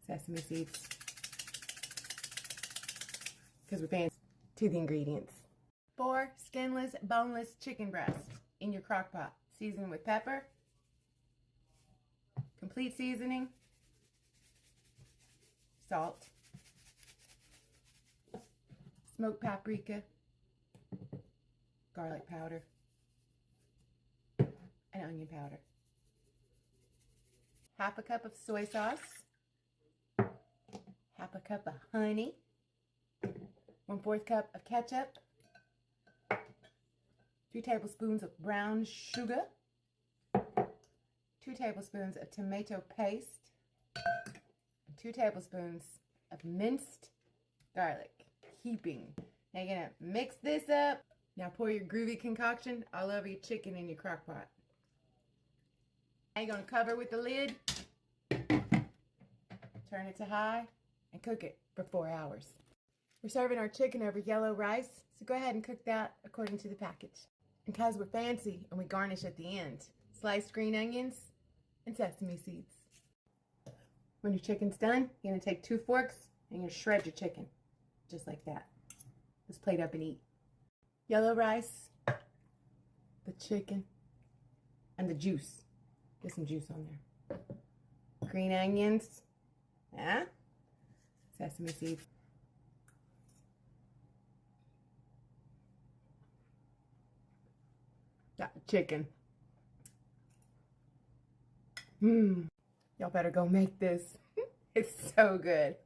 sesame seeds, because we're paying to the ingredients. 4 skinless, boneless chicken breasts in your crock pot. Season with pepper, complete seasoning, salt, smoked paprika, garlic powder, and onion powder. Half a cup of soy sauce, half a cup of honey, 1/4 cup of ketchup, 2 tablespoons of brown sugar, 2 tablespoons of tomato paste, and 2 tablespoons of minced garlic. Heaping. Now you're gonna mix this up. Now pour your groovy concoction all over your chicken in your crock pot. Now you're gonna cover with the lid, turn it to high, and cook it for 4 hours. We're serving our chicken over yellow rice, so go ahead and cook that according to the package. And because we're fancy and we garnish at the end, sliced green onions and sesame seeds. When your chicken's done, you're gonna take 2 forks and you're gonna shred your chicken, just like that. Just plate up and eat. Yellow rice, the chicken, and the juice. Get some juice on there. Green onions, sesame seeds. Got the chicken. Y'all better go make this. It's so good.